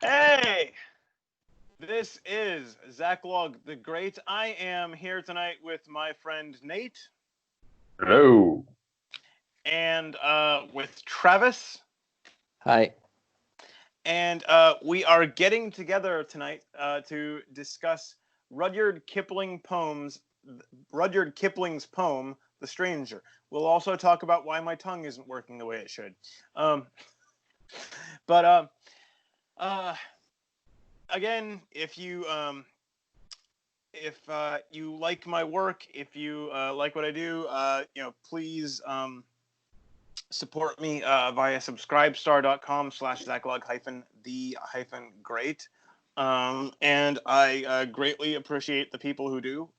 Hey, this is Zach Log the Great. I am here tonight with my friend Nate. Hello. And with Travis. Hi. And we are getting together tonight to discuss Rudyard Kipling's poem, The Stranger. We'll also talk about why my tongue isn't working the way it should. Again, if you like my work, if you like what I do, please support me via subscribestar.com/Zachlog-the-great. And I greatly appreciate the people who do.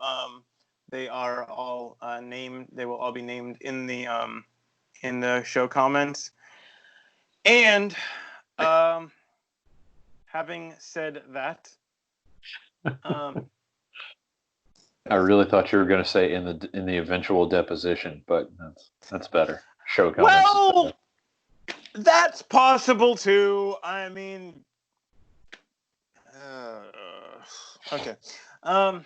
They are all named. They will all be named in the show comments. And having said that, I really thought you were going to say in the eventual deposition, but that's better. Show comments. Well, that's possible too. I mean, okay. Not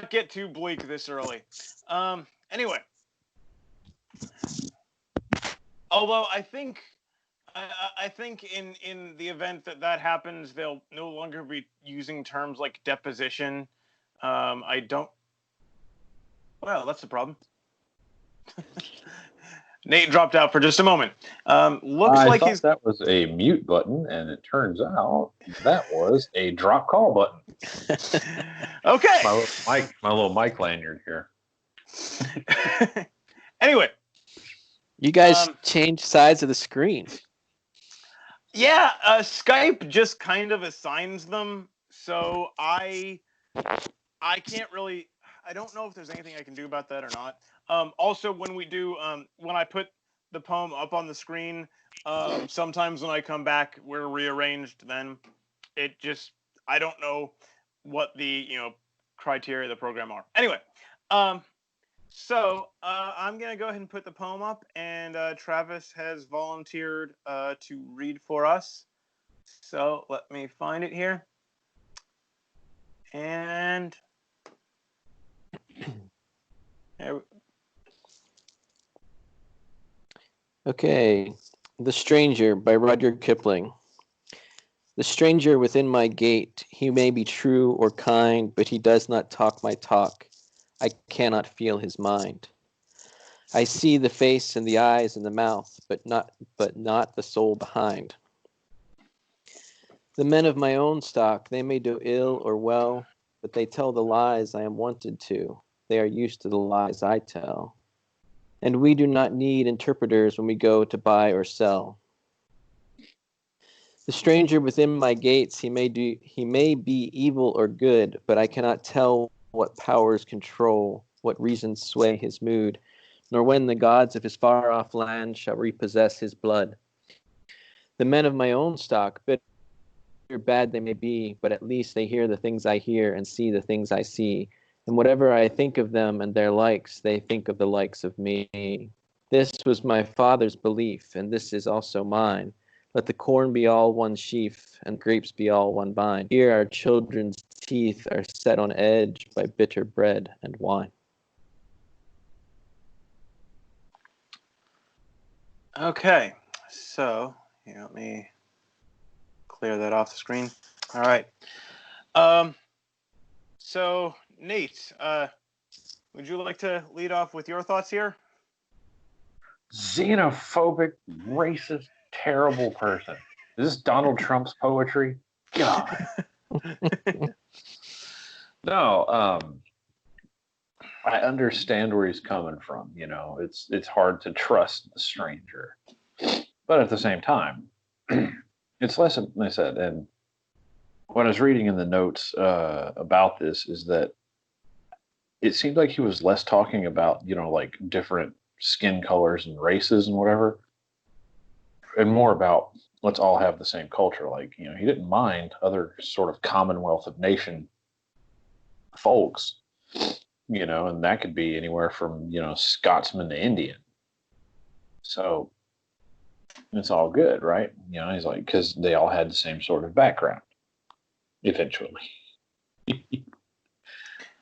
get too bleak this early. Anyway, although I think in the event that happens, they'll no longer be using terms like deposition. I don't. Well, that's the problem. Nate dropped out for just a moment. Looks I like thought that was a mute button, and it turns out that was a drop call button. Okay. My little mic lanyard here. Anyway, you guys changed sides of the screen. Yeah, Skype just kind of assigns them, so I can't really. I don't know if there's anything I can do about that or not. Also, when I put the poem up on the screen, sometimes when I come back, we're rearranged. Then I don't know what the criteria of the program are. Anyway, so I'm gonna go ahead and put the poem up, and Travis has volunteered to read for us. So let me find it here, and. Okay, The Stranger by Rudyard Kipling. The stranger within my gate, he may be true or kind, but he does not talk my talk. I cannot feel his mind. I see the face and the eyes and the mouth, but not the soul behind. The men of my own stock, they may do ill or well, but they tell the lies I am wanted to. They are used to the lies I tell. And we do not need interpreters when we go to buy or sell. The stranger within my gates, he may be evil or good, but I cannot tell what powers control, what reasons sway his mood, nor when the gods of his far-off land shall repossess his blood. The men of my own stock, bitter or bad they may be, but at least they hear the things I hear and see the things I see. And whatever I think of them and their likes, they think of the likes of me. This was my father's belief, and this is also mine. Let the corn be all one sheaf, and grapes be all one vine. Here our children's teeth are set on edge by bitter bread and wine. Okay, so let me clear that off the screen. All right. So Nate, would you like to lead off with your thoughts here? Xenophobic, racist, terrible person. Is this Donald Trump's poetry? God. No, I understand where he's coming from. It's hard to trust the stranger, but at the same time, it's less. Like I said, and what I was reading in the notes about this is that it seemed like he was less talking about like different skin colors and races and whatever, and more about let's all have the same culture. Like he didn't mind other sort of Commonwealth of Nation folks. And that could be anywhere from, Scotsman to Indian. So It's all good, right? He's like, because they all had the same sort of background, eventually.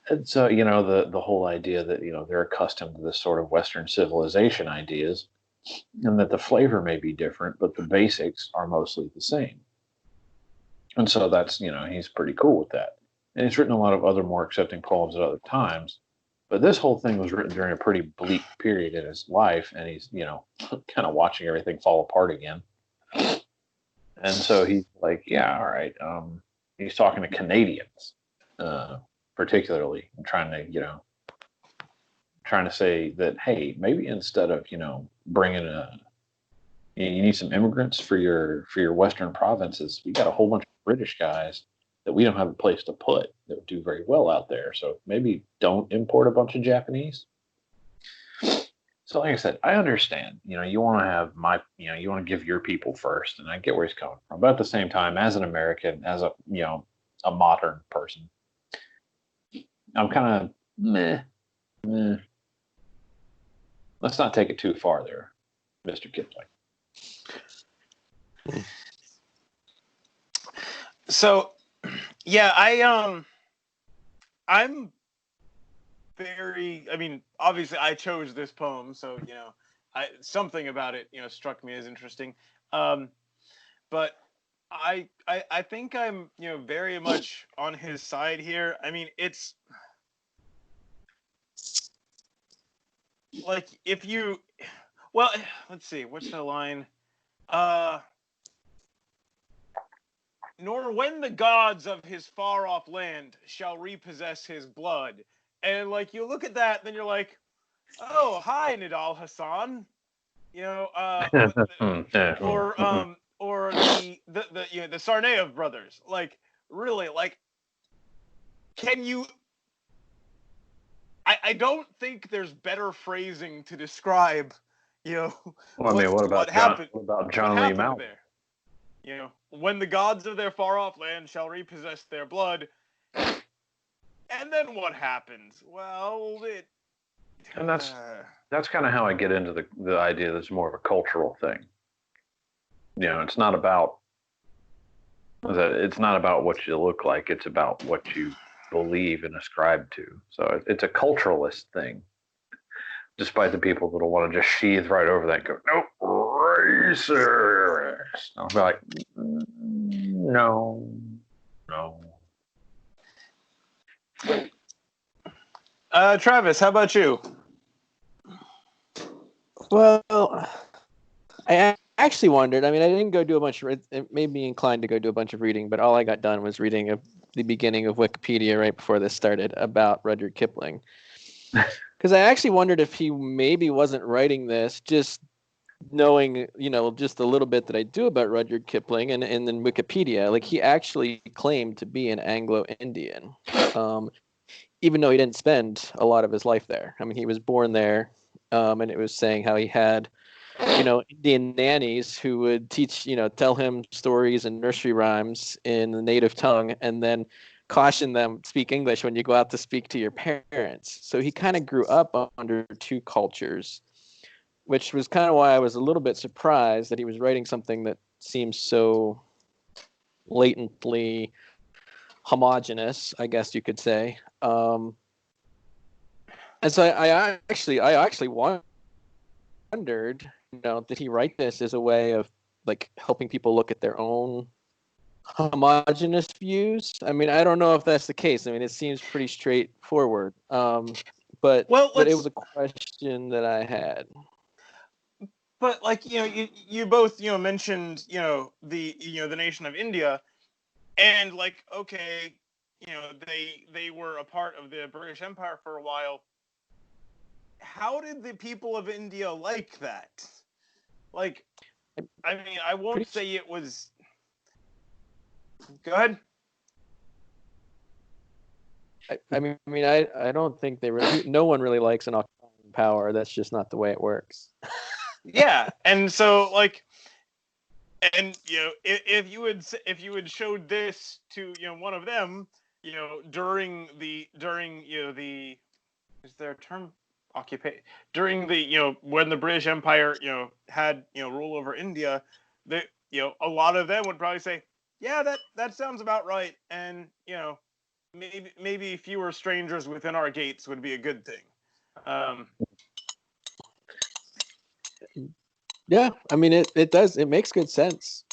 And so, the whole idea that, they're accustomed to this sort of Western civilization ideas, and that the flavor may be different, but the basics are mostly the same. And so that's, he's pretty cool with that. And he's written a lot of other more accepting poems at other times. But this whole thing was written during a pretty bleak period in his life. And he's, kind of watching everything fall apart again. And so he's like, yeah, all right. He's talking to Canadians, particularly, and trying to say that, hey, maybe instead of, bringing you need some immigrants for your Western provinces. We got a whole bunch of British guys that we don't have a place to put that would do very well out there. So maybe don't import a bunch of Japanese. So like I said, I understand, you want to have you want to give your people first, and I get where he's coming from. But at the same time, as an American, as a modern person, I'm kind of meh. Let's not take it too far there, Mr. Kipling. So, yeah, I'm very. I mean, obviously, I chose this poem, so something about it, struck me as interesting. But I think I'm, very much on his side here. I mean, it's like if you, well, let's see, what's the line? Nor when the gods of his far-off land shall repossess his blood. And, like, you look at that, then you're like, oh, hi, Nidal Hassan. Or the Sarnaev brothers. Like, really, like, can you... I don't think there's better phrasing to describe, what happened. What about John Lee Malcolm? There. When the gods of their far-off land shall repossess their blood, and then what happens? Well, and that's kind of how I get into the idea that it's more of a cultural thing. It's not about what you look like; it's about what you believe and ascribe to. So it's a culturalist thing. Despite the people that'll want to just sheath right over that and go, nope, racist. I'll be like, no. Travis, how about you? Well, I actually wondered. I mean, I didn't go do a bunch of. It made me inclined to go do a bunch of reading, but all I got done was reading the beginning of Wikipedia right before this started about Rudyard Kipling. Because I actually wondered if he maybe wasn't writing this just knowing, just a little bit that I do about Rudyard Kipling and then Wikipedia. Like, he actually claimed to be an Anglo-Indian, even though he didn't spend a lot of his life there. I mean, he was born there, and it was saying how he had, Indian nannies who would teach, tell him stories and nursery rhymes in the native tongue, and then caution them speak English when you go out to speak to your parents. So he kind of grew up under two cultures, which was kind of why I was a little bit surprised that he was writing something that seems so blatantly homogenous, I guess you could say. And so I actually wondered, did he write this as a way of like helping people look at their own homogenous views? I mean, I don't know if that's the case. I mean, it seems pretty straightforward. But it was a question that I had. But like, you both, mentioned, the nation of India, and like, okay, they were a part of the British Empire for a while. How did the people of India like that? Like, I mean, I won't say it was. Go ahead. I mean, I don't think no one really likes an occupying power. That's just not the way it works. Yeah, and so like, and if you had showed this to one of them, during the is there a term? occupation during the when the British Empire had rule over India, they a lot of them would probably say, yeah, that sounds about right, and maybe fewer strangers within our gates would be a good thing. Yeah, I mean it does. It makes good sense.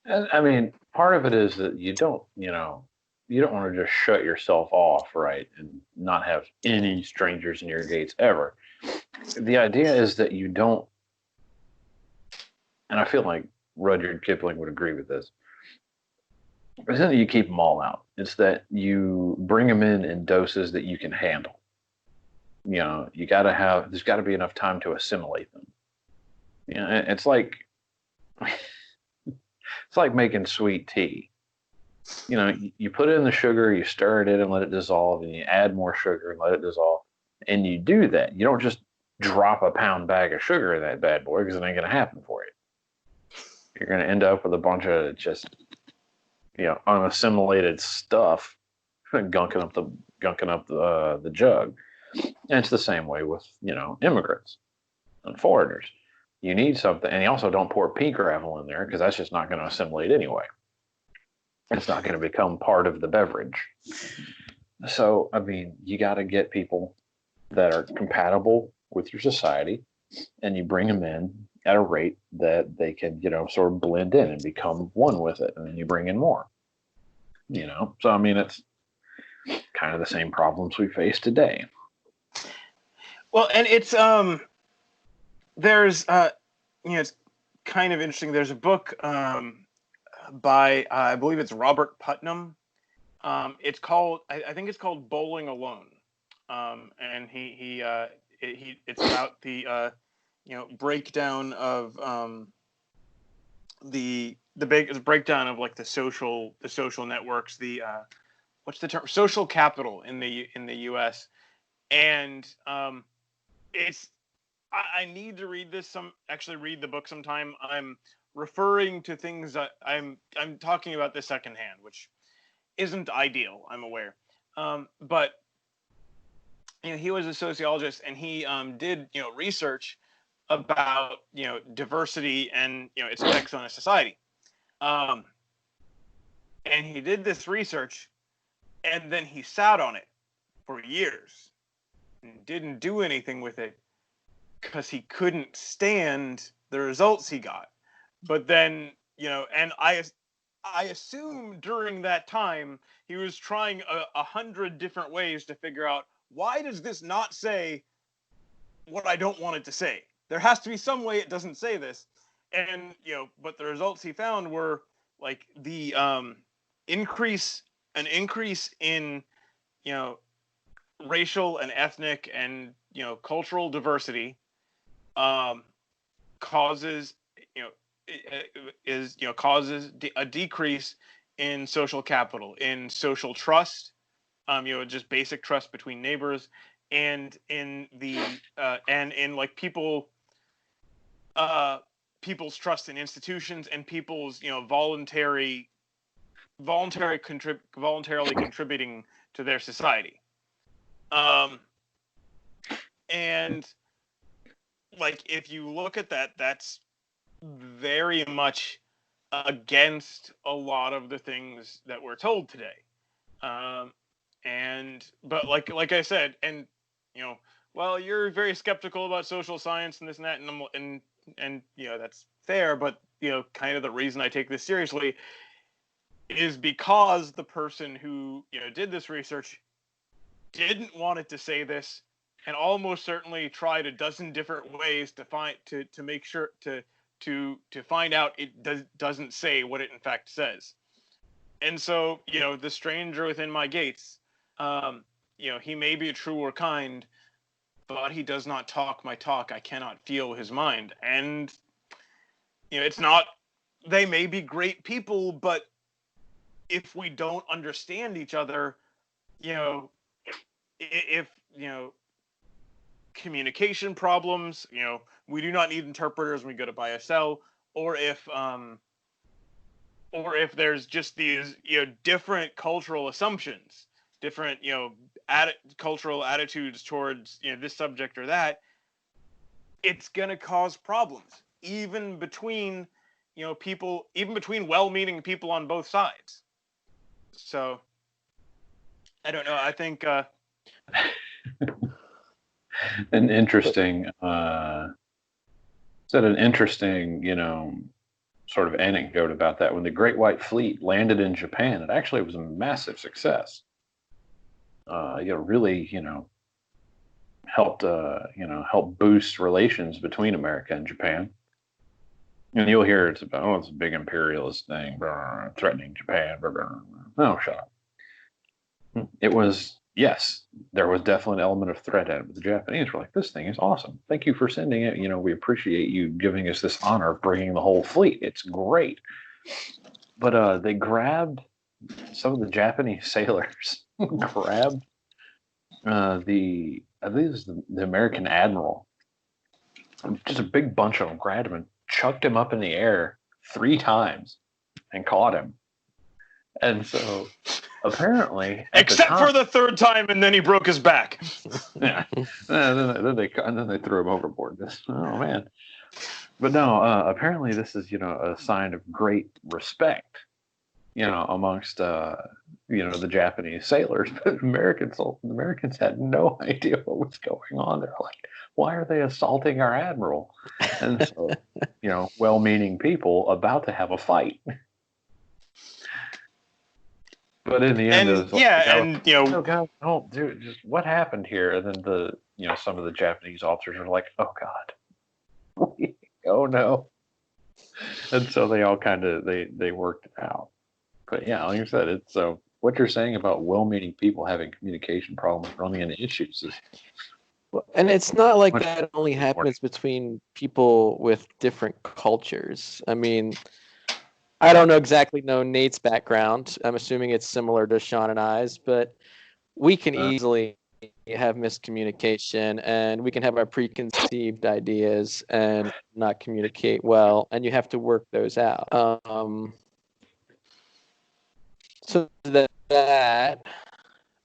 And I mean, part of it is that you don't want to just shut yourself off, right, and not have any strangers in your gates ever. The idea is that you don't, and I feel like Rudyard Kipling would agree with this. It's not that you keep them all out. It's that you bring them in doses that you can handle. There's got to be enough time to assimilate them. It's like making sweet tea. You put in the sugar, you stir it in and let it dissolve, and you add more sugar and let it dissolve. And you do that. You don't just drop a pound bag of sugar in that bad boy, because it ain't going to happen for you. You're going to end up with a bunch of just, unassimilated stuff gunking up the jug. And it's the same way with, immigrants and foreigners. You need something, and you also don't pour pea gravel in there, because that's just not going to assimilate anyway. It's not going to become part of the beverage. So, I mean, you got to get people that are compatible with your society, and you bring them in at a rate that they can, sort of blend in and become one with it, and then you bring in more. So I mean, it's kind of the same problems we face today. Well, and it's there's it's kind of interesting. There's a book by I believe it's Robert Putnam. It's called I think it's called Bowling Alone, and it's about the breakdown of the big breakdown of like the social networks, the what's the term, social capital in the U.S. and it's I need to read the book sometime. I'm referring to things that I'm talking about this secondhand, which isn't ideal, I'm aware. But he was a sociologist, and he did research about diversity and its effects on a society. And he did this research, and then he sat on it for years and didn't do anything with it because he couldn't stand the results he got. But then, and I assume during that time he was trying 100 different ways to figure out, why does this not say what I don't want it to say? There has to be some way it doesn't say this. And, but the results he found were like the increase in, racial and ethnic and, cultural diversity causes a decrease in social capital, in social trust, just basic trust between neighbors, and in the and in like people's trust in institutions, and people's voluntarily contributing to their society. And like, if you look at that, that's very much against a lot of the things that we're told today. But like I said, and well, you're very skeptical about social science and this and that, and that's fair, but kind of the reason I take this seriously is because the person who did this research didn't want it to say this, and almost certainly tried a dozen different ways to make sure to find out it doesn't say what it in fact says. And so, the stranger within my gates, he may be true or kind, but he does not talk my talk. I cannot feel his mind. And, it's not, they may be great people, but if we don't understand each other, if, communication problems, we do not need interpreters when we go to buy or sell, or if there's just these different cultural assumptions, different cultural attitudes towards this subject or that, it's gonna cause problems, even between people, even between well-meaning people on both sides. So I don't know. I think an interesting sort of anecdote about that. When the Great White Fleet landed in Japan, it actually was a massive success. Really, helped boost relations between America and Japan. And you'll hear it's a big imperialist thing, threatening Japan. No, shut up. It was, yes, there was definitely an element of threat at it, but the Japanese were like, this thing is awesome. Thank you for sending it. We appreciate you giving us this honor of bringing the whole fleet. It's great. But they grabbed some of the Japanese sailors, grabbed I think it was the American admiral. Just a big bunch of them grabbed him and chucked him up in the air 3 times and caught him. And so apparently, except for the 3rd time, and then he broke his back. Yeah. Then they threw him overboard. Oh man. But no, apparently this is a sign of great respect, amongst the Japanese sailors. But Americans had no idea what was going on. They're like, why are they assaulting our admiral? And so well-meaning people about to have a fight. But in the end, it was like, oh God, don't do it. Just what happened here? And then some of the Japanese officers are like, oh God, oh no. And so they all kind of they worked it out. But yeah, like I said, it's so what you're saying about well-meaning people having communication problems, running into issues is. And it's not like that only happens between people with different cultures. I mean, I don't exactly know Nate's background. I'm assuming it's similar to Sean and I's, but we can easily have miscommunication, and we can have our preconceived ideas and not communicate well, and you have to work those out. So that,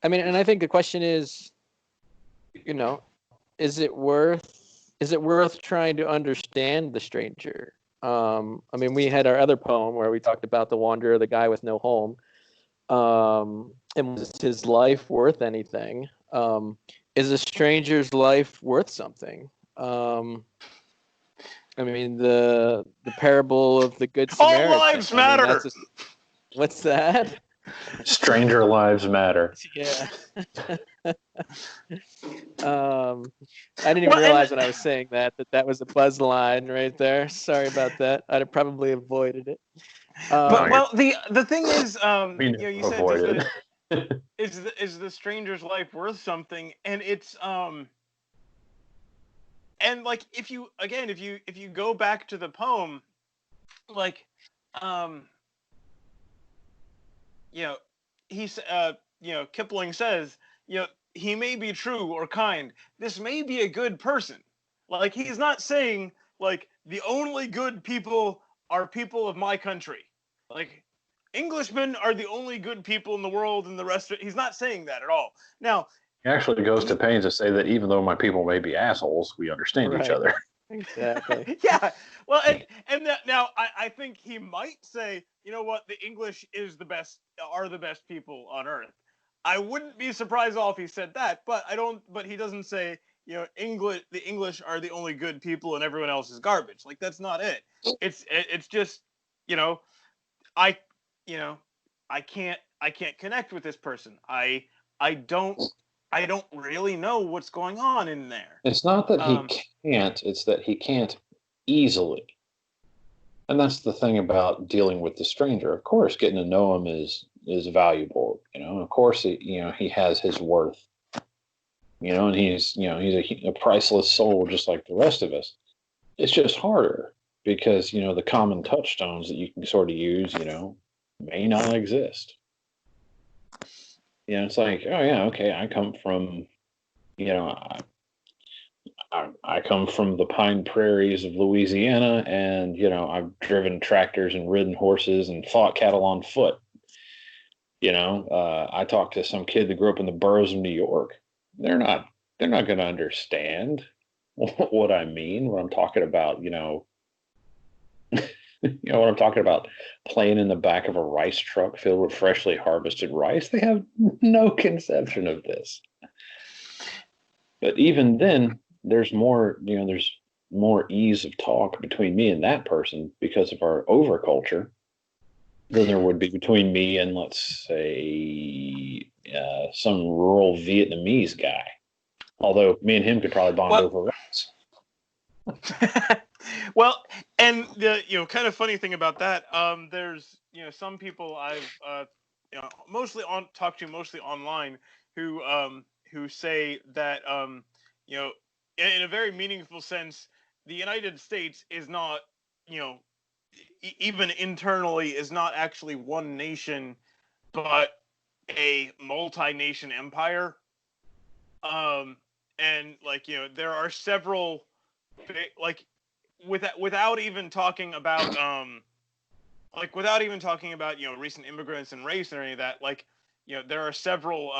I mean, and I think the question is, is it worth trying to understand the stranger? I mean, we had our other poem where we talked about the wanderer, the guy with no home. And was his life worth anything? Is a stranger's life worth something? I mean, the parable of the Good Samaritan. All lives matter. What's that? Stranger lives matter. Yeah. I didn't even realize when I was saying that was a buzz line right there. Sorry about that. I'd have probably avoided it. But the thing is, you avoided. said is the stranger's life worth something? And it's and like if you go back to the poem, like Kipling says, he may be true or kind. This may be a good person. Like, he's not saying, like, the only good people are people of my country. Like, Englishmen are the only good people in the world, and the rest of it. He's not saying that at all. Now, he actually goes to pains to say that even though my people may be assholes, we understand each other. Exactly. Yeah. Well, and that, now I think he might say, you know what, the English are the best people on earth. I wouldn't be surprised if he said that, but he doesn't say, the English are the only good people and everyone else is garbage. Like, that's not it. It's just, I can't connect with this person. I don't really know what's going on in there. It's not that he can't, it's that he can't easily. And that's the thing about dealing with the stranger. Of course, getting to know him is valuable. Of course, he has his worth. And he's a priceless soul just like the rest of us. It's just harder because, the common touchstones that you can sort of use, may not exist. It's like, oh yeah, okay, I come from, I come from the pine prairies of Louisiana, and I've driven tractors and ridden horses and fought cattle on foot. I talked to some kid that grew up in the boroughs of New York. They're not going to understand what I mean when I'm talking about, when I'm talking about playing in the back of a rice truck filled with freshly harvested rice. They have no conception of this. But even then, there's more ease of talk between me and that person because of our overculture than there would be between me and, let's say, some rural Vietnamese guy. Although me and him could probably bond over rice. Well, and the kind of funny thing about that, there's some people I've talked to mostly online who say that in a very meaningful sense, the United States is not even internally is not actually one nation, but a multi-nation empire. And there are several without even talking about recent immigrants and race or any of that, there are several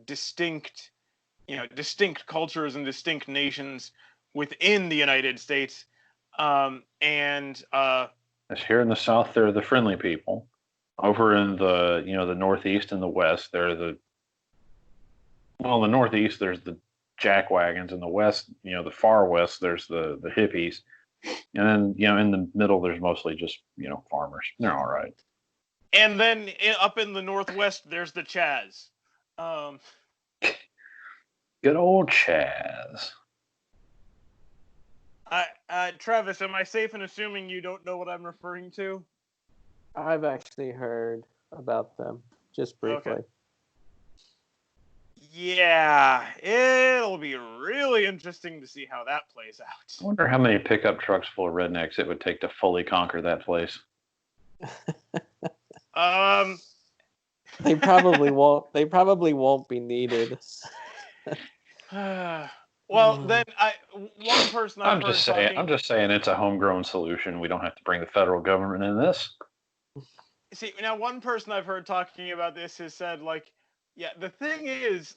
distinct cultures and distinct nations within the United States. And here in the South, they're the friendly people. Over in the the Northeast and the West, they're the Northeast, there's the jackwagons. In the West, the far West, there's the hippies. And then, in the middle, there's mostly just, farmers. They're all right. And then up in the Northwest, there's the Chaz. Good old Chaz. Travis, am I safe in assuming you don't know what I'm referring to? I've actually heard about them, just briefly. Okay. Yeah, it'll be really interesting to see how that plays out. I wonder how many pickup trucks full of rednecks it would take to fully conquer that place. They probably won't. They probably won't be needed. Well, then one person I'm just saying it's a homegrown solution. We don't have to bring the federal government in this. See, now one person I've heard talking about this has said, the thing is,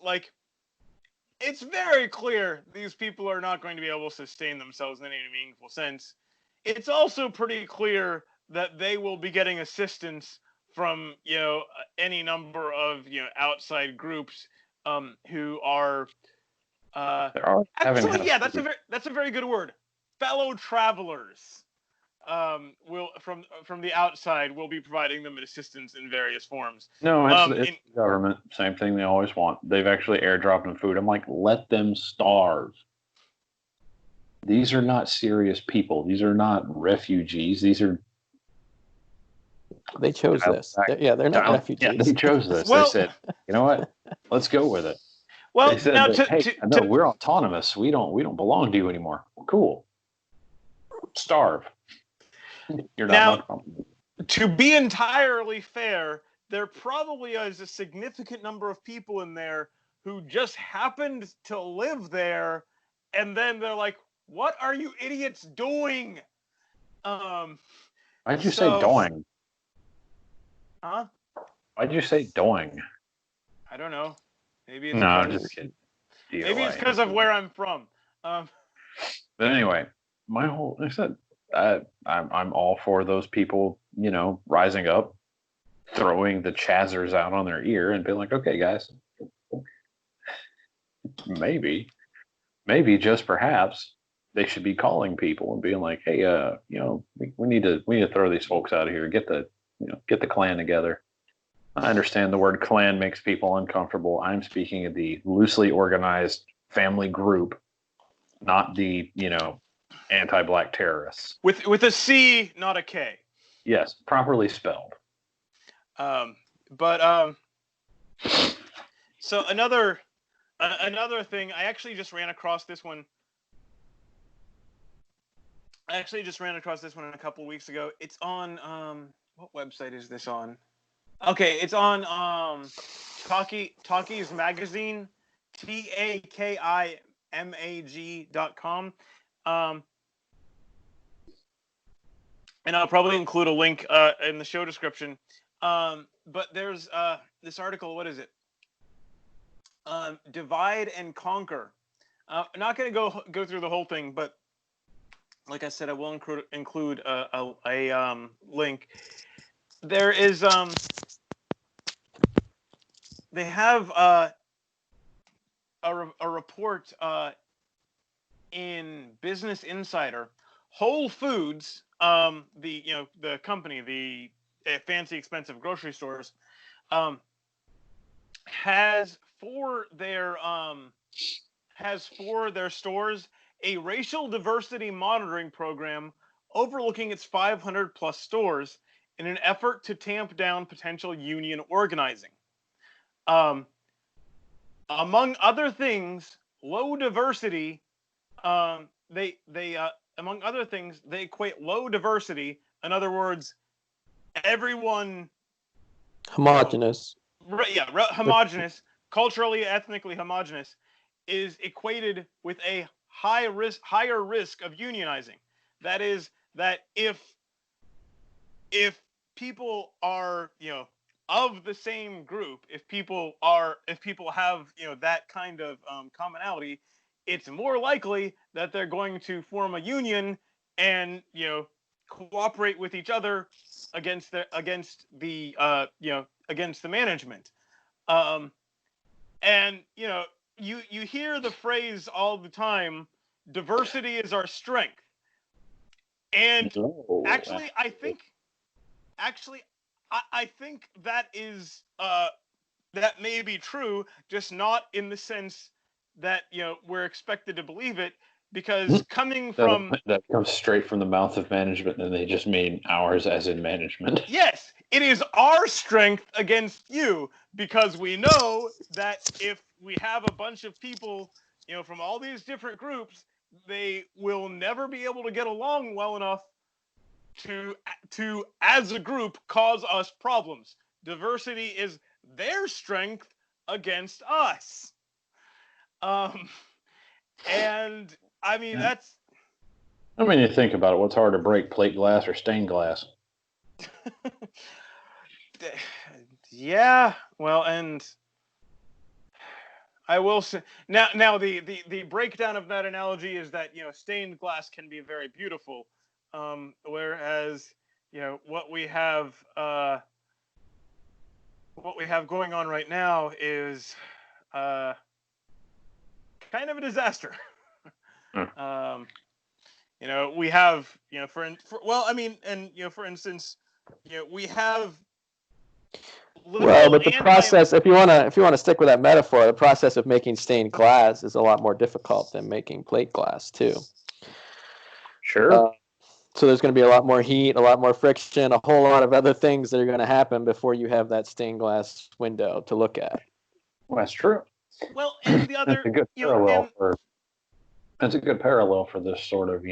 it's very clear these people are not going to be able to sustain themselves in any meaningful sense. It's also pretty clear that they will be getting assistance from, any number of, outside groups who are actually, yeah, that's a very good word. Fellow travelers will from the outside will be providing them assistance in various forms. No, it's the government. Same thing they always want. They've actually airdropped them food. I'm like, let them starve. These are not serious people. These are not refugees. They chose this. They're not refugees. Yeah, they chose this. Well, they said, you know what? Let's go with it. Well, they said now we're autonomous. We don't belong to you anymore. Cool. Starve. You're not now, to be entirely fair, there probably is a significant number of people in there who just happened to live there, and then they're like, "What are you idiots doing?" Why'd you say doing? Huh? Why'd you say doing? I don't know. Maybe it's no, just kidding. Maybe it's because of where I'm from. But anyway, I said, I'm all for those people, rising up, throwing the chazzers out on their ear and being like, okay, guys, maybe just perhaps they should be calling people and being like, hey, we need to throw these folks out of here. Get the clan together. I understand the word clan makes people uncomfortable. I'm speaking of the loosely organized family group, not the, anti-black terrorists. With a C, not a K. Yes, properly spelled. So another thing, I actually just ran across this one. a couple weeks ago. It's on what website is this on? Okay, it's on Talkies Magazine, TAKIMAG.com. And I'll probably include a link in the show description. But there's this article. What is it? Divide and Conquer. I'm not going to go through the whole thing, but like I said, I will include a link. There is they have a report in Business Insider. Whole Foods, the company, the fancy expensive grocery stores, has for their stores a racial diversity monitoring program overlooking its 500 plus stores in an effort to tamp down potential union organizing. Among other things, low diversity. Among other things, they equate low diversity. In other words, everyone Homogeneous. Homogeneous, culturally, ethnically homogeneous, is equated with a higher risk of unionizing. That is, that if people are, of the same group, if people have, that kind of commonality, it's more likely that they're going to form a union and, cooperate with each other against the management. And you hear the phrase all the time, diversity is our strength. And actually, I think that is that may be true, just not in the sense that we're expected to believe it, because coming from that comes straight from the mouth of management, and they just mean ours as in management. Yes, it is our strength against you, because we know that if we have a bunch of people, from all these different groups, they will never be able to get along well enough to as a group cause us problems. Diversity is their strength against us. And I mean, that's. I mean, you think about it. What's harder to break, plate glass or stained glass? Yeah, well, and I will say now the breakdown of that analogy is that stained glass can be very beautiful, whereas what we have going on right now is kind of a disaster. We have for instance, we have. Well, but the process, if you want to stick with that metaphor, the process of making stained glass is a lot more difficult than making plate glass too. Sure. So there's going to be a lot more heat, a lot more friction, a whole lot of other things that are going to happen before you have that stained glass window to look at. Well, that's true. Well, and the other, that's a good parallel for this sort of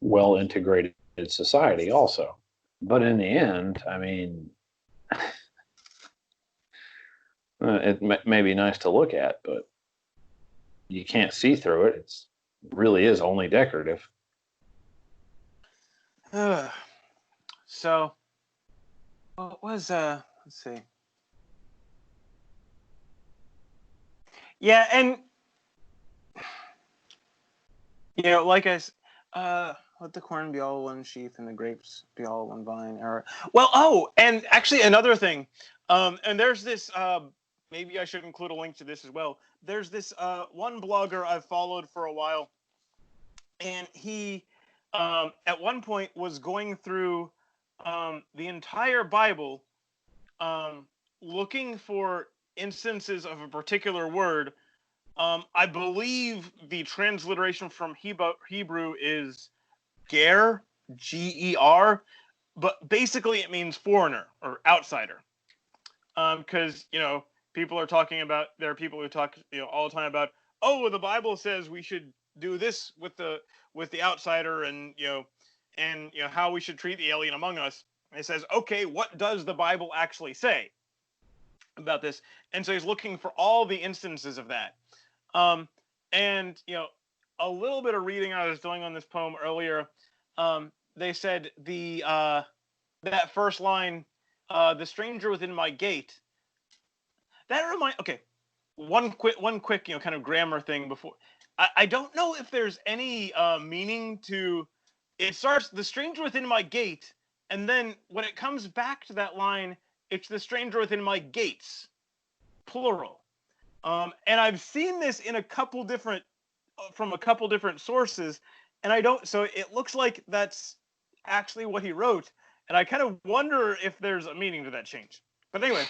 well integrated society also. But in the end, I mean, it may be nice to look at, but you can't see through it. It really is only decorative. So, what was let's see. Yeah, and like I let the corn be all one sheaf and the grapes be all one vine. And actually another thing, and there's this. Maybe I should include a link to this as well. There's this one blogger I've followed for a while, and he at one point was going through the entire Bible, looking for instances of a particular word. I believe the transliteration from Hebrew is ger, G-E-R, but basically it means foreigner or outsider. Because people are talking about, there are people who talk all the time about, the Bible says we should do this with the outsider, and how we should treat the alien among us. And it says, okay, what does the Bible actually say about this? And so he's looking for all the instances of that. And a little bit of reading I was doing on this poem earlier, they said that first line, the stranger within my gate. Okay, one quick, kind of grammar thing before. I don't know if there's any meaning to. It starts the stranger within my gate, and then when it comes back to that line, it's the stranger within my gates, plural. And I've seen this in from a couple different sources, and I don't. So it looks like that's actually what he wrote, and I kind of wonder if there's a meaning to that change. But anyway,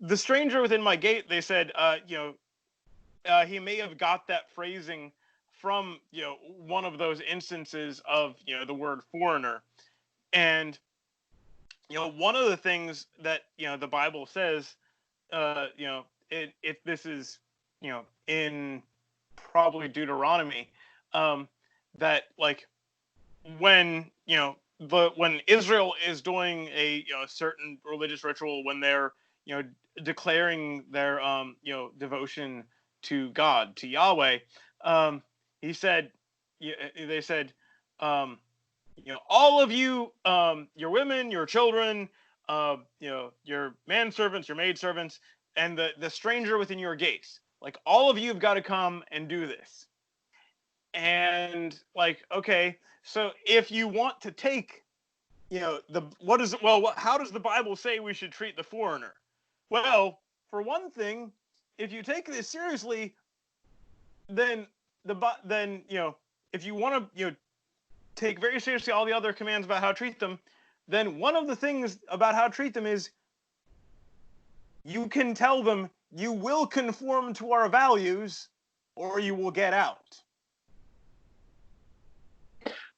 the stranger within my gate, they said, he may have got that phrasing from, one of those instances of, the word foreigner. And, one of the things that, the Bible says, if this is, in probably Deuteronomy, that like when, when Israel is doing a, certain religious ritual, when they're, declaring their, devotion to God, to Yahweh, he said, they said, all of you, your women, your children, your manservants, your maidservants, and the stranger within your gates, like all of you have got to come and do this. And like, okay, so if you want to take, how does the Bible say we should treat the foreigner? Well, for one thing, if you take this seriously, then if you want to, take very seriously all the other commands about how to treat them, then one of the things about how to treat them is you can tell them you will conform to our values or you will get out.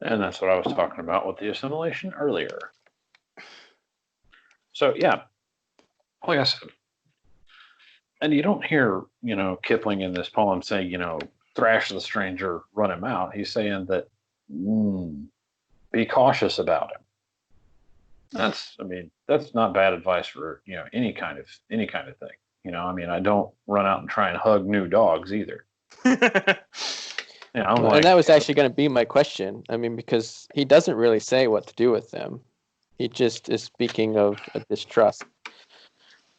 And that's what I was talking about with the assimilation earlier. So, yeah, like I said, and you don't hear, Kipling in this poem saying, thrash the stranger, run him out. He's saying that, be cautious about him. That's not bad advice for, any kind of thing. I don't run out and try and hug new dogs either. And that was actually going to be my question. Because he doesn't really say what to do with them. He just is speaking of a distrust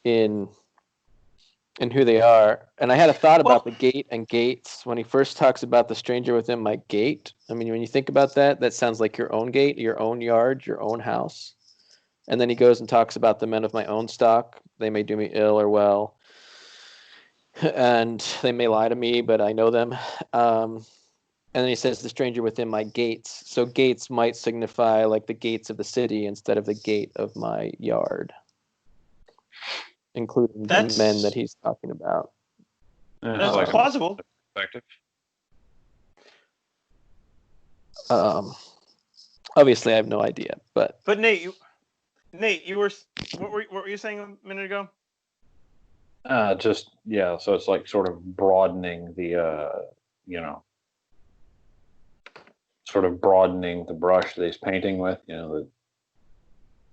in who they are. And I had a thought about the gate and gates when he first talks about the stranger within my gate. When you think about that, that sounds like your own gate, your own yard, your own house. And then he goes and talks about the men of my own stock. They may do me ill or well. And they may lie to me, but I know them. And then he says the stranger within my gates. So gates might signify like the gates of the city instead of the gate of my yard, including the men that he's talking about. That's like plausible. Obviously, I have no idea, but Nate, you were what were you saying a minute ago? So it's like sort of broadening the sort of broadening the brush that he's painting with,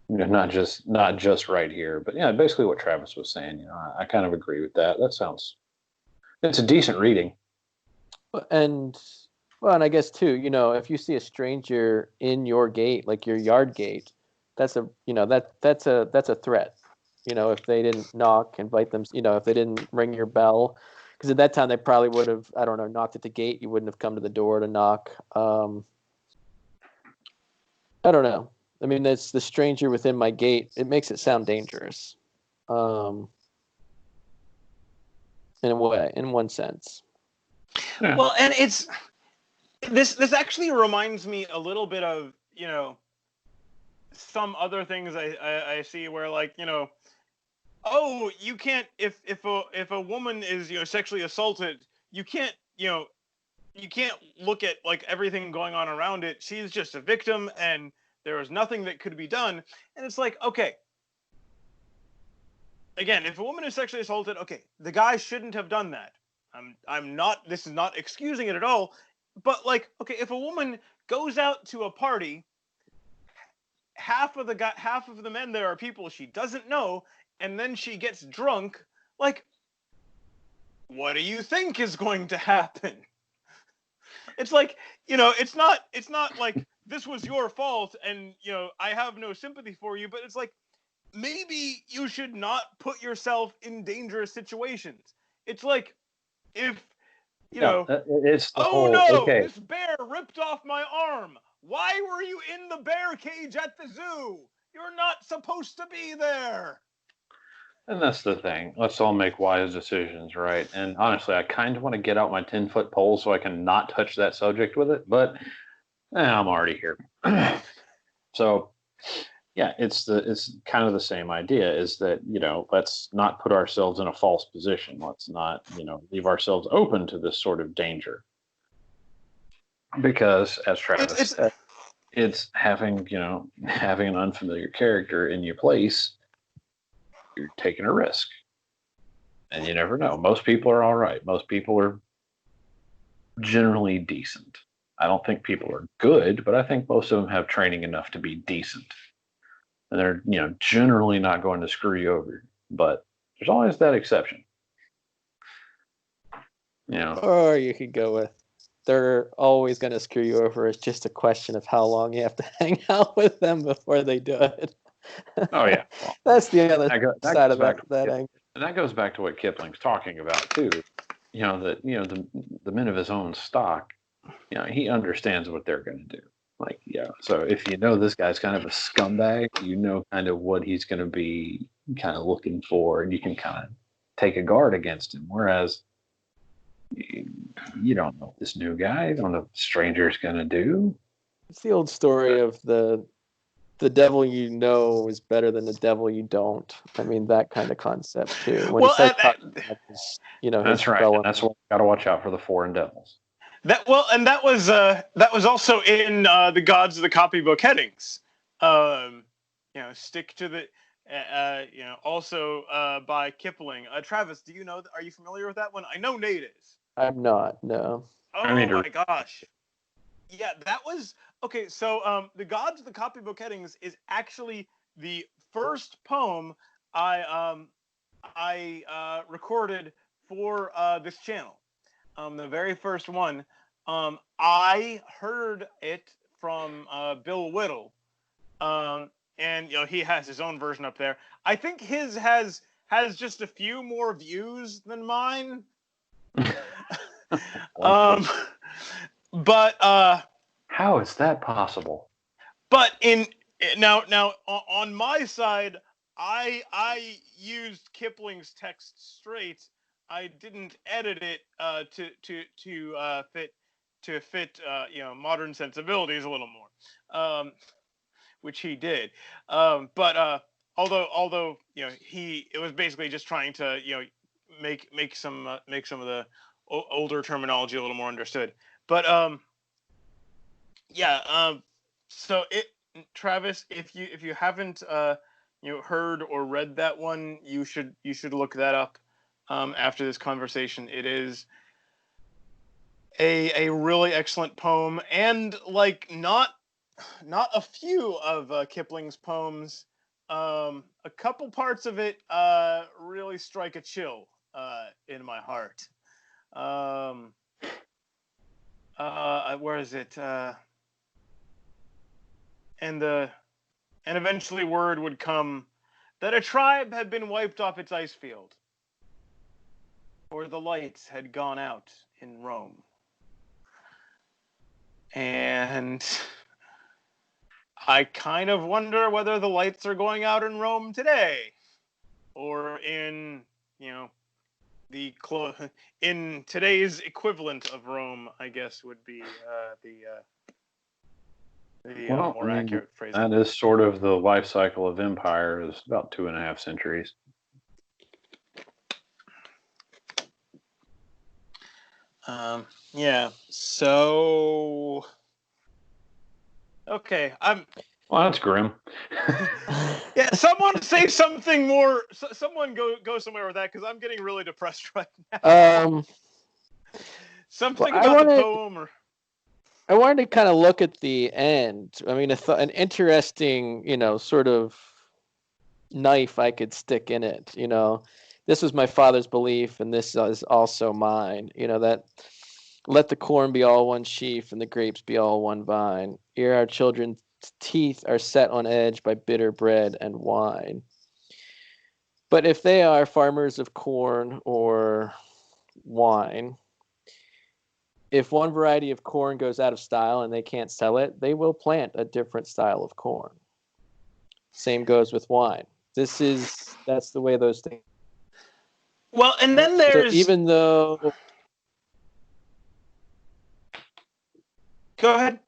not just right here, but yeah, basically what Travis was saying. I kind of agree with that. It's a decent reading. And I guess too, if you see a stranger in your gate, like your yard gate, that's a threat. If they didn't knock, invite them, if they didn't ring your bell, because at that time they probably would have, I don't know, knocked at the gate. You wouldn't have come to the door to knock. I don't know. That's the stranger within my gate. It makes it sound dangerous, in a way, in one sense. Yeah. Well, and it's this actually reminds me a little bit of some other things I see where like you can't if a woman is sexually assaulted, you can't look at like everything going on around it. She's just a victim and there was nothing that could be done. And it's like, okay, again, if a woman is sexually assaulted, okay, the guy shouldn't have done that. This is not excusing it at all, but like, okay, if a woman goes out to a party, half of the men there are people she doesn't know, and then she gets drunk, like, what do you think is going to happen? It's like, it's not like this was your fault and I have no sympathy for you, but it's like maybe you should not put yourself in dangerous situations. It's like if, it's the oh whole no, okay. this bear ripped off my arm. Why were you in the bear cage at the zoo? You're not supposed to be there. And that's the thing. Let's all make wise decisions, right? And honestly, I kind of want to get out my 10-foot pole so I can not touch that subject with it, but I'm already here. So, yeah, it's kind of the same idea. Is that let's not put ourselves in a false position. Let's not leave ourselves open to this sort of danger. Because, as Travis said, it's having an unfamiliar character in your place. You're taking a risk, and you never know. Most people are all right. Most people are generally decent. I don't think people are good, but I think most of them have training enough to be decent, and they're generally not going to screw you over. But there's always that exception. Or you could go with, they're always going to screw you over. It's just a question of how long you have to hang out with them before they do it. Oh yeah, well, that's the other side of that angle. And that goes back to what Kipling's talking about too. The men of his own stock. He understands what they're going to do. Like, so if this guy's kind of a scumbag, kind of what he's going to be kind of looking for, and you can kind of take a guard against him. Whereas you don't know what this new guy, you don't know what the stranger's going to do. It's the old story of the devil you know is better than the devil you don't. I mean, that kind of concept too. When Well, that's right. That's right. And that's why you got to watch out for the foreign devils. That was also in the Gods of the Copybook headings. Stick to the also by Kipling. Travis, do you know? Are you familiar with that one? I know Nate is. I'm not. No. Oh my gosh. Yeah, that was okay. So the Gods of the Copybook headings is actually the first poem I recorded for this channel. The very first one. I heard it from Bill Whittle, and he has his own version up there. I think his has just a few more views than mine. But how is that possible? But now on my side, I used Kipling's text straight. I didn't edit it to fit modern sensibilities a little more, which he did. But although it was basically just trying to make some of the older terminology a little more understood. But so Travis, if you haven't heard or read that one, you should look that up after this conversation. It is a really excellent poem, and like not a few of Kipling's poems. A couple parts of it really strike a chill in my heart. Where is it? And eventually word would come that a tribe had been wiped off its ice field, or the lights had gone out in Rome. And I kind of wonder whether the lights are going out in Rome today, or in in today's equivalent of Rome, I guess would be the more accurate phrase. That is sort of the life cycle of empire, is about 2.5 centuries. Yeah. So. Okay. Well, that's grim. Yeah. Someone say something more. Someone go somewhere with that, because I'm getting really depressed right now. Something about the poem, or. I wanted to kind of look at the end. I mean, an interesting, sort of knife I could stick in it. This was my father's belief, and this is also mine. That let the corn be all one sheaf and the grapes be all one vine. Ere our children's teeth are set on edge by bitter bread and wine. But if they are farmers of corn or wine, if one variety of corn goes out of style and they can't sell it, they will plant a different style of corn. Same goes with wine. That's the way those things. Well, and then So there's even though, go ahead.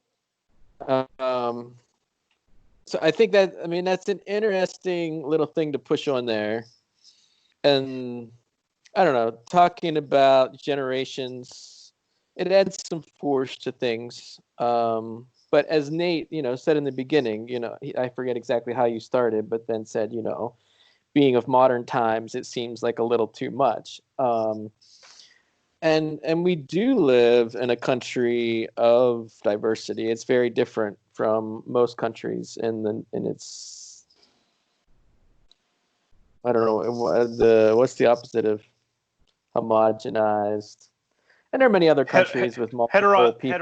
So I think that's an interesting little thing to push on there. And I don't know, talking about generations, it adds some force to things. But as Nate, said in the beginning, I forget exactly how you started, but then said, being of modern times, it seems like a little too much. And we do live in a country of diversity. It's very different from most countries in its, I don't know, what's the opposite of homogenized? And there are many other countries with multiple people.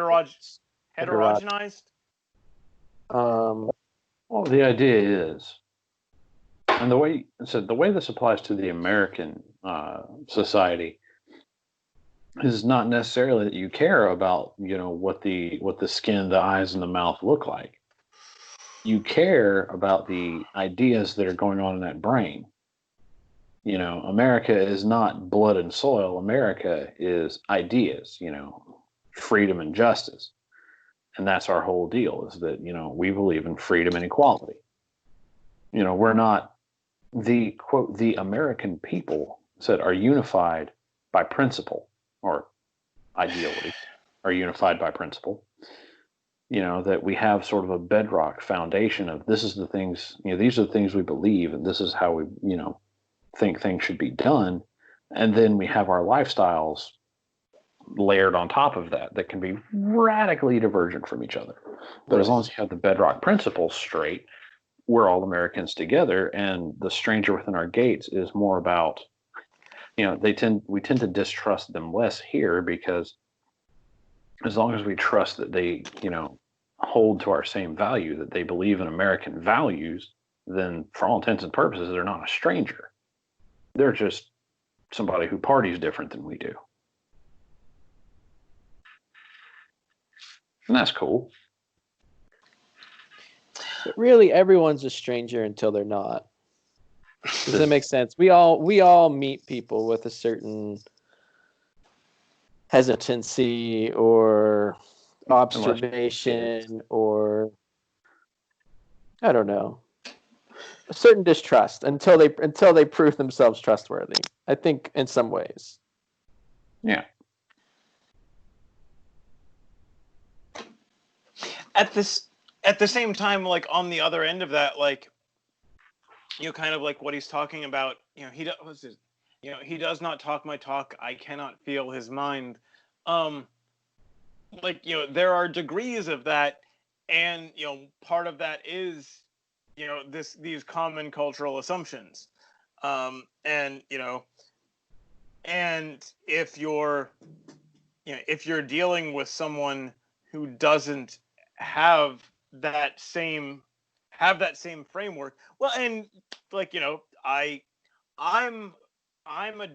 Heterogenized? Well, the idea is, and the way this applies to the American society is not necessarily that you care about, what the skin, the eyes, and the mouth look like. You care about the ideas that are going on in that brain. America is not blood and soil. America is ideas, freedom and justice. And that's our whole deal, is that, we believe in freedom and equality. We're not the American people are unified by principle, or ideally are unified by principle. That we have sort of a bedrock foundation of this is the things, these are the things we believe, and this is how we, think things should be done. And then we have our lifestyles layered on top of that can be radically divergent from each other. But as long as you have the bedrock principles straight, we're all Americans together. And the stranger within our gates is more about, we tend to distrust them less here, because as long as we trust that they, hold to our same value, that they believe in American values, then for all intents and purposes, they're not a stranger. They're just somebody who parties different than we do. And that's cool. But really, everyone's a stranger until they're not. Does that make sense? We all meet people with a certain hesitancy or observation or, I don't know, a certain distrust until they prove themselves trustworthy. I think in some ways. Yeah. At the same time, like on the other end of that, like, kind of like what he's talking about, he does not talk my talk. I cannot feel his mind. Like, there are degrees of that, and part of that is, these common cultural assumptions, and and if you're dealing with someone who doesn't have that same framework, well, and like, I'm a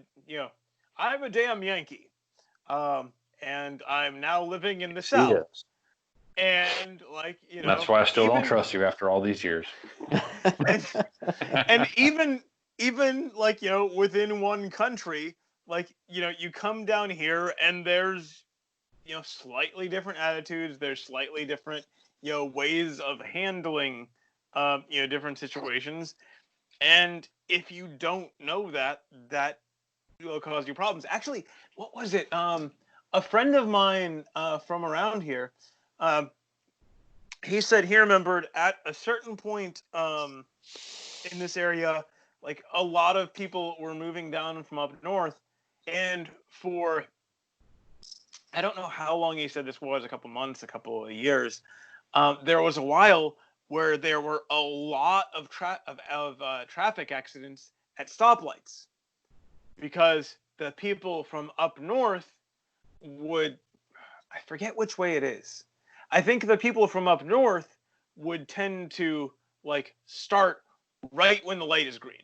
damn Yankee, and I'm now living in the South. Yes. And like, that's why I still don't trust you after all these years. and even like, within one country, like, you come down here and there's, slightly different attitudes. There's slightly different, ways of handling, different situations. And if you don't know that will cause you problems. Actually, what was it? A friend of mine from around here, he said he remembered at a certain point in this area, like, a lot of people were moving down from up north, and for, I don't know how long he said this was, a couple months, a couple of years, there was a while where there were a lot of traffic accidents at stoplights, because the people from up north would, I forget which way it is. I think the people from up north would tend to, like, start right when the light is green.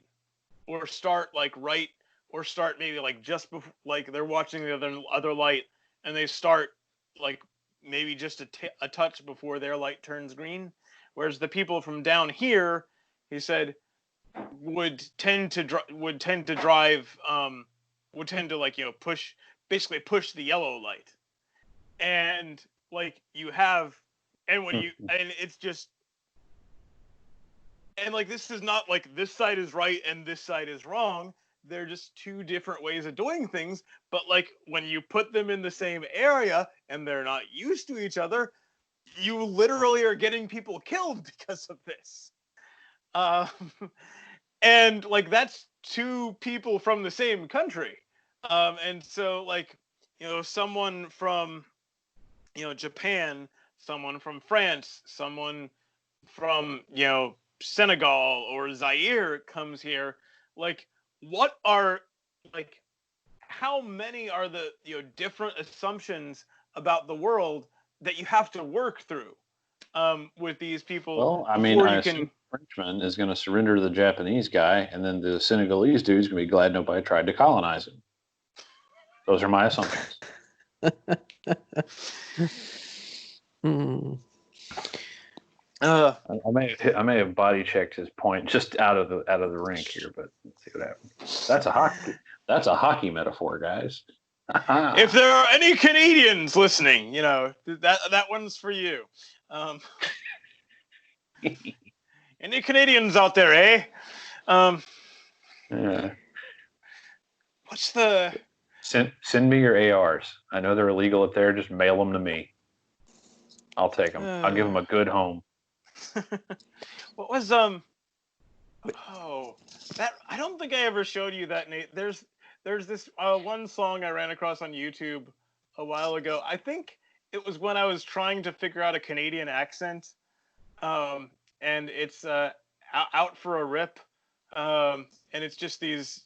or start maybe like just before, like they're watching the other light, and they start like maybe just a touch before their light turns green. Whereas the people from down here, he said, would tend to drive, would tend to like push the yellow light, and like you have, and when you and it's just. And like this is not like this side is right and this side is wrong. They're just two different ways of doing things. But like when you put them in the same area and they're not used to each other, you literally are getting people killed because of this. And like that's two people from the same country. And so like someone from Japan, someone from France, someone from Senegal or Zaire comes here, like how many are the different assumptions about the world that you have to work through with these people? Well, I mean, I assume the Frenchman is going to surrender to the Japanese guy, and then the Senegalese dude's going to be glad nobody tried to colonize him. Those are my assumptions. I may have body checked his point just out of the rink here, but let's see what happens. That's a hockey metaphor, guys. If there are any Canadians listening, that one's for you. Any Canadians out there, eh? Yeah. What's the? Send me your ARs. I know they're illegal up there. Just mail them to me. I'll take them. I'll give them a good home. What was that I don't think I ever showed you that, Nate. There's this one song I ran across on YouTube a while ago. I think it was when I was trying to figure out a Canadian accent, and it's Out for a Rip, and it's just these.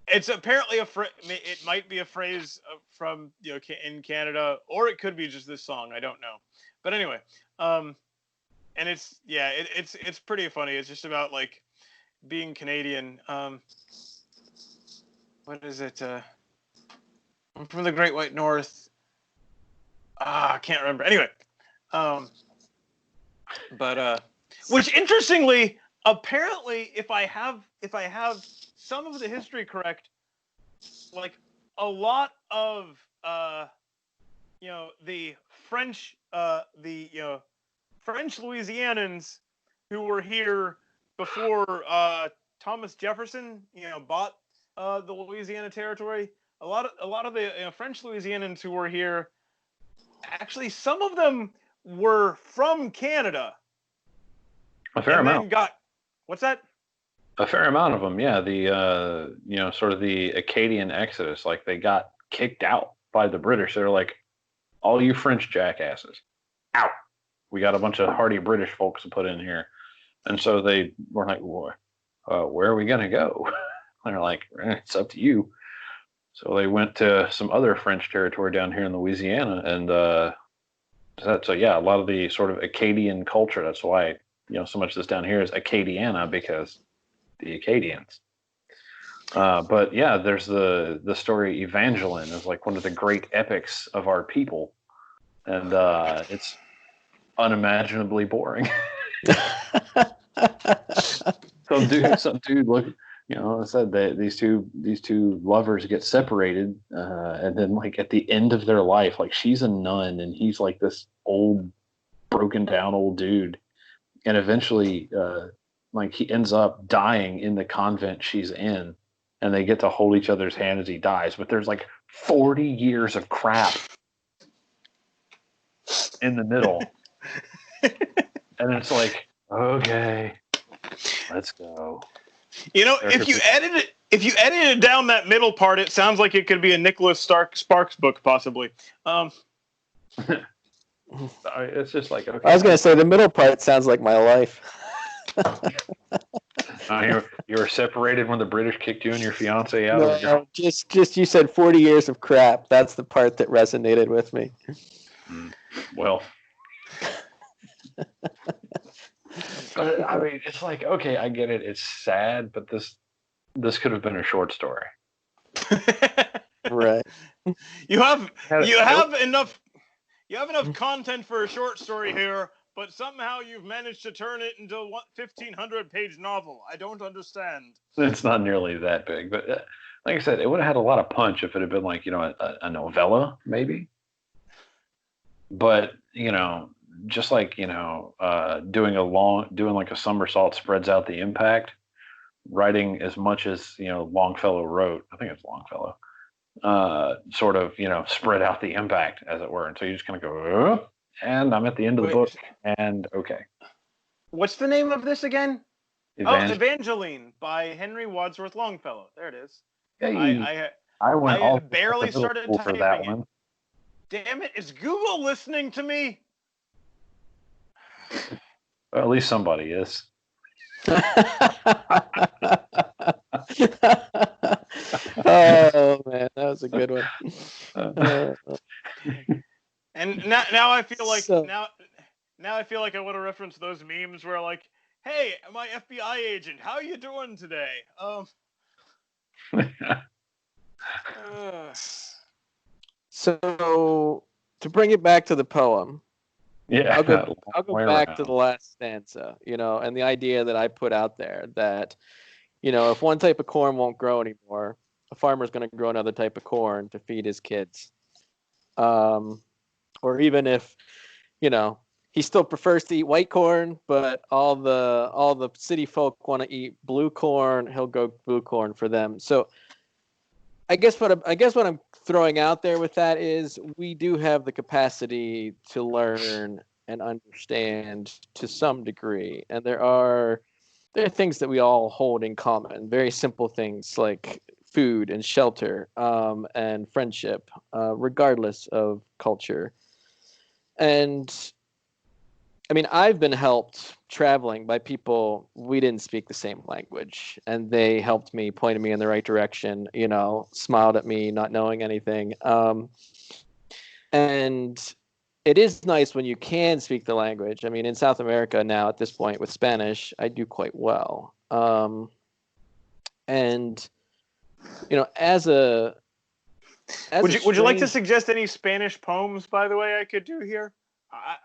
It's apparently it might be a phrase from in Canada, or it could be just this song. I don't know, but anyway, and it's it's pretty funny. It's just about like being Canadian. What is it? I'm from the Great White North. I can't remember. Anyway, but which interestingly, apparently, if I have some of the history correct, like a lot of the French French Louisianans who were here before Thomas Jefferson bought the Louisiana Territory. A lot of the French Louisianans who were here, actually some of them were from Canada. A fair amount. What's that? A fair amount of them, yeah. The sort of the Acadian exodus, like they got kicked out by the British. They're like, all you French jackasses, out. We got a bunch of hardy British folks to put in here, and so they were like, where are we gonna go? They're like, it's up to you. So they went to some other French territory down here in Louisiana, and so yeah, a lot of the sort of Acadian culture. That's why so much of this down here is Acadiana, because the Acadians. But yeah, there's the story Evangeline is like one of the great epics of our people, and it's unimaginably boring. some dude look, I said that these two lovers get separated, and then like at the end of their life, like she's a nun and he's like this old broken down old dude, and eventually like he ends up dying in the convent she's in, and they get to hold each other's hand as he dies. But there's like 40 years of crap in the middle. And it's like, okay, let's go. If you edited down that middle part, it sounds like it could be a Nicholas Sparks book, possibly. It's just like, okay. I was gonna say the middle part sounds like my life. You were separated when the British kicked you and your fiance out. No, just you said 40 years of crap. That's the part that resonated with me. Well, I mean, it's like, okay, I get it. It's sad, but this this could have been a short story. Right. You have Nope. enough content for a short story here, but somehow you've managed to turn it into a 1,500-page novel. I don't understand. It's not nearly that big, but like I said, it would have had a lot of punch if it had been like, a novella, maybe. But, just like, doing like a somersault spreads out the impact, writing as much as, Longfellow wrote, I think it's Longfellow, sort of, spread out the impact, as it were. And so you just kind of go, and I'm at the end of the book, and okay. What's the name of this again? Evangeline by Henry Wadsworth Longfellow. There it is. I barely started for typing that it. one. Damn it, is Google listening to me? Well, at least somebody is. Oh man, that was a good one. And now I feel like now I feel like I want to reference those memes where like, hey, my FBI agent, how you doing today? So to bring it back to the poem, yeah, I'll go back to the last stanza, and the idea that I put out there that, if one type of corn won't grow anymore, a farmer's going to grow another type of corn to feed his kids. Or even if, he still prefers to eat white corn, but all the city folk want to eat blue corn, he'll go blue corn for them. So I guess what I'm throwing out there with that is we do have the capacity to learn and understand to some degree, and there are things that we all hold in common. Very simple things like food and shelter, and friendship, regardless of culture. And I mean, I've been helped traveling by people we didn't speak the same language, and they helped me, pointed me in the right direction, smiled at me, not knowing anything. And it is nice when you can speak the language. I mean, in South America now at this point with Spanish, I do quite well. And, would you like to suggest any Spanish poems, by the way, I could do here?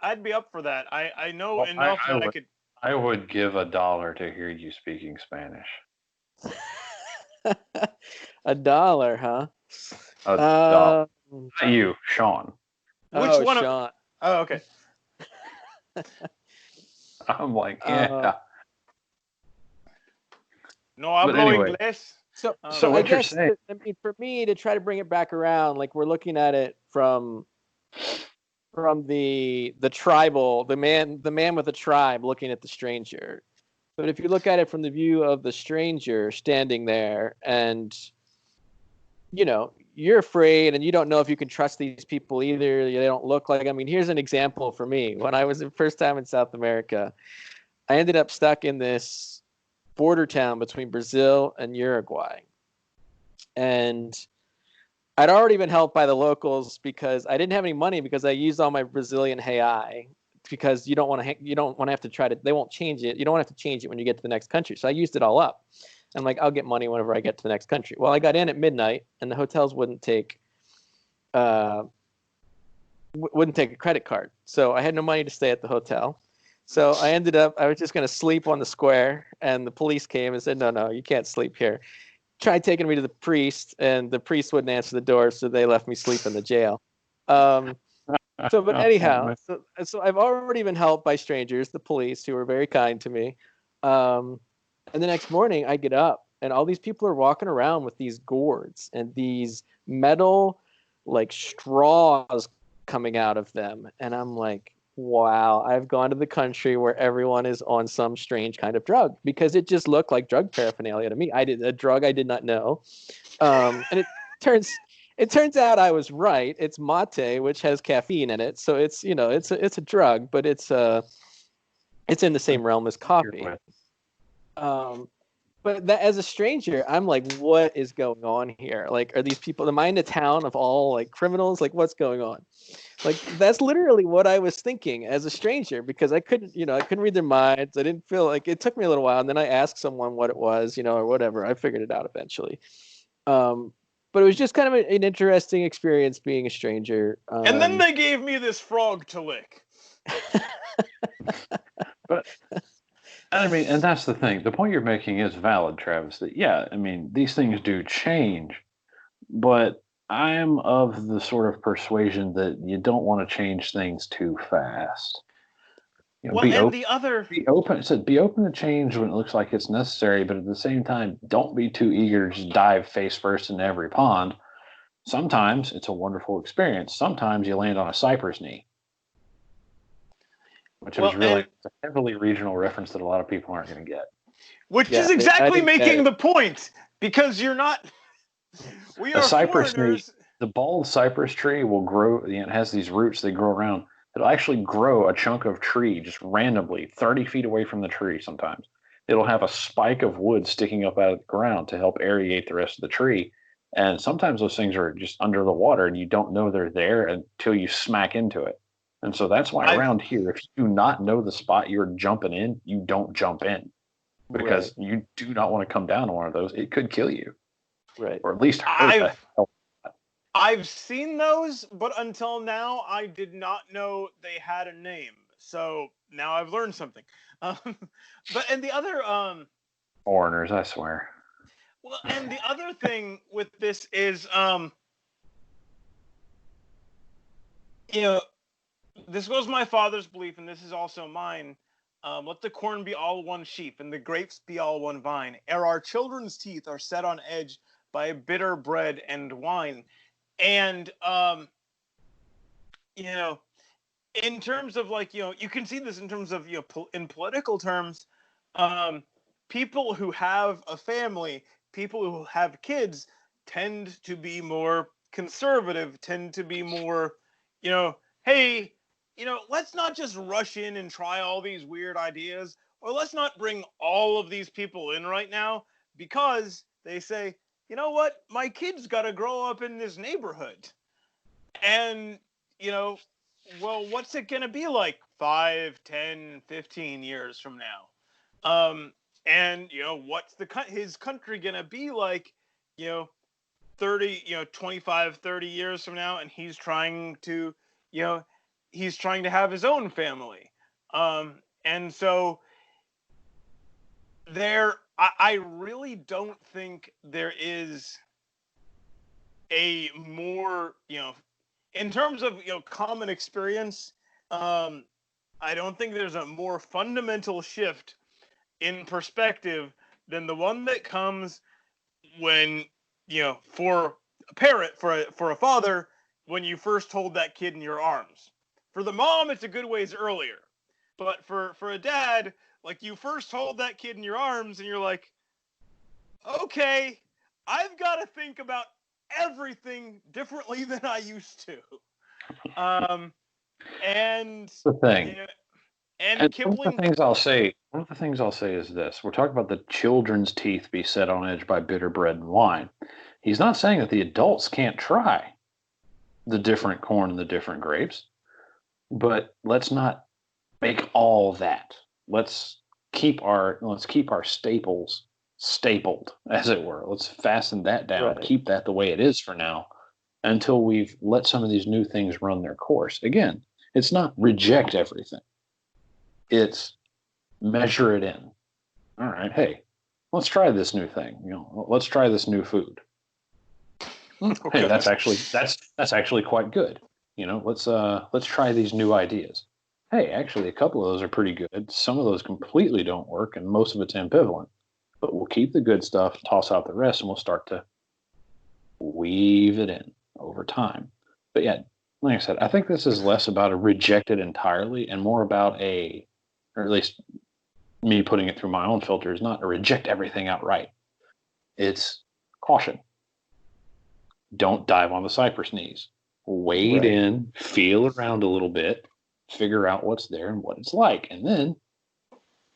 I'd be up for that. I know enough that I could. I would give $1 to hear you speaking Spanish. $1, huh? $1. Not you, Sean. Which one? Sean. Oh, okay. I'm like, yeah. No hablo inglés. So what I you're guess saying? I mean, for me to try to bring it back around, like we're looking at it from the tribal, the man with the tribe looking at the stranger. But if you look at it from the view of the stranger standing there, and you're afraid and you don't know if you can trust these people either. They don't look like. I mean, here's an example for me. When I was the first time in South America, I ended up stuck in this border town between Brazil and Uruguay. And I'd already been helped by the locals because I didn't have any money because I used all my Brazilian reais, because you don't want to have to try to, they won't change it. You don't want to have to change it when you get to the next country. So I used it all up. I'm like, I'll get money whenever I get to the next country. Well, I got in at midnight and the hotels wouldn't take a credit card. So I had no money to stay at the hotel. So I was just going to sleep on the square, and the police came and said, no, you can't sleep here. Tried taking me to the priest, and the priest wouldn't answer the door, so they left me sleep in the jail. But anyhow, so I've already been helped by strangers, the police, who were very kind to me. And the next morning I get up and all these people are walking around with these gourds and these metal like straws coming out of them. And I'm like, wow, I've gone to the country where everyone is on some strange kind of drug, because it just looked like drug paraphernalia to me. A drug I did not know. And it turns out I was right. It's mate, which has caffeine in it. So it's, it's a drug, but it's in the same realm as coffee. But that, as a stranger, I'm like, what is going on here? Like, are these people? Am I in a town of all like criminals? Like, what's going on? Like, that's literally what I was thinking as a stranger, because I couldn't, I couldn't read their minds. I didn't feel like it took me a little while, and then I asked someone what it was, or whatever. I figured it out eventually. But it was just kind of an interesting experience being a stranger. And then they gave me this frog to lick. But I mean, and that's the thing. The point you're making is valid, Travis. That yeah, I mean, these things do change, but I'm of the sort of persuasion that you don't want to change things too fast. Well, and the other be open. So be open to change when it looks like it's necessary, but at the same time, don't be too eager to just dive face first into every pond. Sometimes it's a wonderful experience. Sometimes you land on a cypress knee, which is really a heavily regional reference that a lot of people aren't going to get. Which is exactly making the point, because you're not. We are cypress foreigners. Knee, the bald cypress tree will grow. It has these roots. They grow around. It'll actually grow a chunk of tree just randomly, 30 feet away from the tree sometimes. It'll have a spike of wood sticking up out of the ground to help aerate the rest of the tree. And sometimes those things are just under the water and you don't know they're there until you smack into it. And so that's why around here, if you do not know the spot you're jumping in, you don't jump in. Because you do not want to come down to one of those. It could kill you. Right. Or at least hurt. I've seen those, but until now, I did not know they had a name. So now I've learned something. And the other foreigners, I swear. Well, and the other thing with this is this was my father's belief, and this is also mine. Let the corn be all one sheaf, and the grapes be all one vine. Ere our children's teeth are set on edge by bitter bread and wine. And, in terms of you can see this in terms of, in political terms, people who have a family, people who have kids tend to be more conservative, tend to be more, hey, let's not just rush in and try all these weird ideas, or let's not bring all of these people in right now, because they say, you know what? My kid's got to grow up in this neighborhood. And, well, what's it going to be like 5, 10, 15 years from now? And, what's his country going to be like, 25, 30 years from now? And he's trying to, have his own family. And so I really don't think there is a more, in terms of, common experience, I don't think there's a more fundamental shift in perspective than the one that comes when, for a parent, for a father, when you first hold that kid in your arms. For the mom, it's a good ways earlier. But for a dad, like, you first hold that kid in your arms and you're like, okay, I've got to think about everything differently than I used to. And the thing. And Kipling. One of the things I'll say is this: we're talking about the children's teeth be set on edge by bitter bread and wine. He's not saying that the adults can't try the different corn and the different grapes, but let's not make all that. Let's keep our staples stapled, as it were. Let's fasten that down, keep that the way it is for now, until we've let some of these new things run their course. Again, it's not reject everything. It's measure it in. All right, hey, let's try this new thing. Let's try this new food. Hey, that's actually quite good. Let's try these new ideas. Hey, actually, a couple of those are pretty good. Some of those completely don't work, and most of it's ambivalent. But we'll keep the good stuff, toss out the rest, and we'll start to weave it in over time. But yeah, like I said, I think this is less about a reject it entirely and more about or at least me putting it through my own filters, not a reject everything outright. It's caution. Don't dive on the cypress knees. Wade in, feel around a little bit, figure out what's there and what it's like. And then,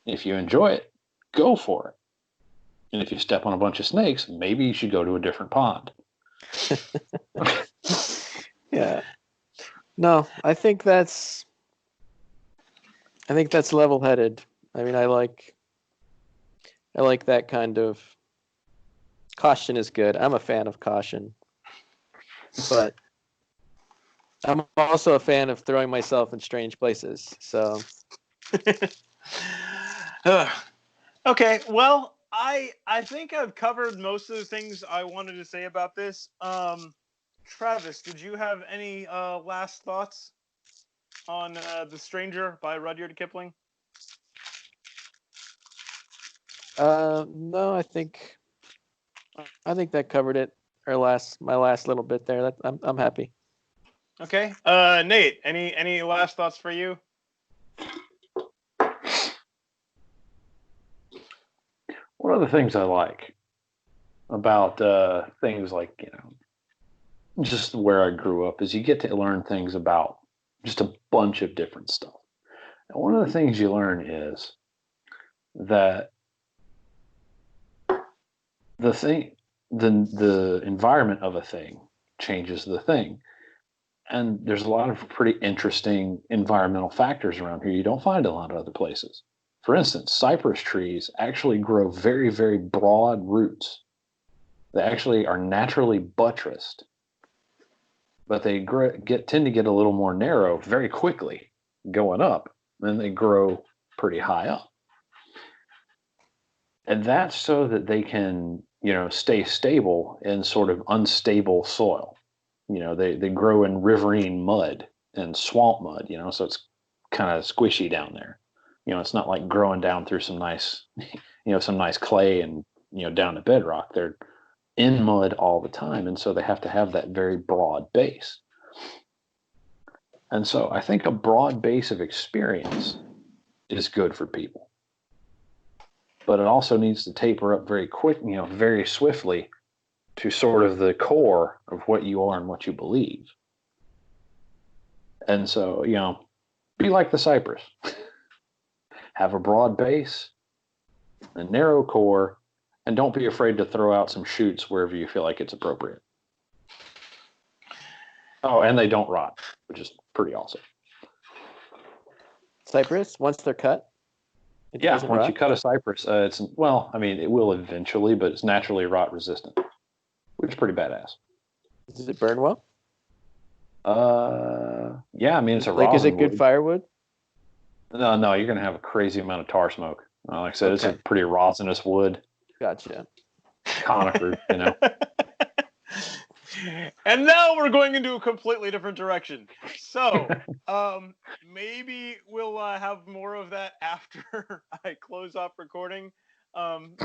if you enjoy it, go for it. And if you step on a bunch of snakes, maybe you should go to a different pond. Yeah. No, I think that's level-headed. I mean, I like that kind of caution is good. I'm a fan of caution, but I'm also a fan of throwing myself in strange places. So, Okay, well, I think I've covered most of the things I wanted to say about this. Travis, did you have any last thoughts on The Stranger by Rudyard Kipling? no, I think that covered it. My last little bit there. I'm happy. Okay, Nate, any last thoughts for you? One of the things I like about things like, just where I grew up is you get to learn things about just a bunch of different stuff. And one of the things you learn is that the environment of a thing changes the thing. And there's a lot of pretty interesting environmental factors around here you don't find in a lot of other places. For instance, cypress trees actually grow very, very broad roots. They actually are naturally buttressed, but they tend to get a little more narrow very quickly going up, and they grow pretty high up. And that's so that they can, stay stable in sort of unstable soil. They grow in riverine mud and swamp mud, so it's kind of squishy down there. It's not like growing down through some nice, some nice clay and, down to bedrock. They're in mud all the time. And so they have to have that very broad base. And so I think a broad base of experience is good for people. But it also needs to taper up very quick, very swiftly to sort of the core of what you are and what you believe. And so, be like the cypress. Have a broad base, a narrow core, and don't be afraid to throw out some shoots wherever you feel like it's appropriate. Oh, and they don't rot, which is pretty awesome. Cypress, once they're cut? Once rot? You cut a cypress, it will eventually, but it's naturally rot resistant, which is pretty badass. Does it burn well? Yeah, it's a rosin is it good wood. Firewood? No, you're going to have a crazy amount of tar smoke. Like I said, It's a pretty rosinous wood. Gotcha. Conifer, And now we're going into a completely different direction. So, maybe we'll have more of that after I close off recording.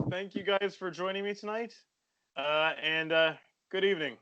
Thank you guys for joining me tonight. And good evening.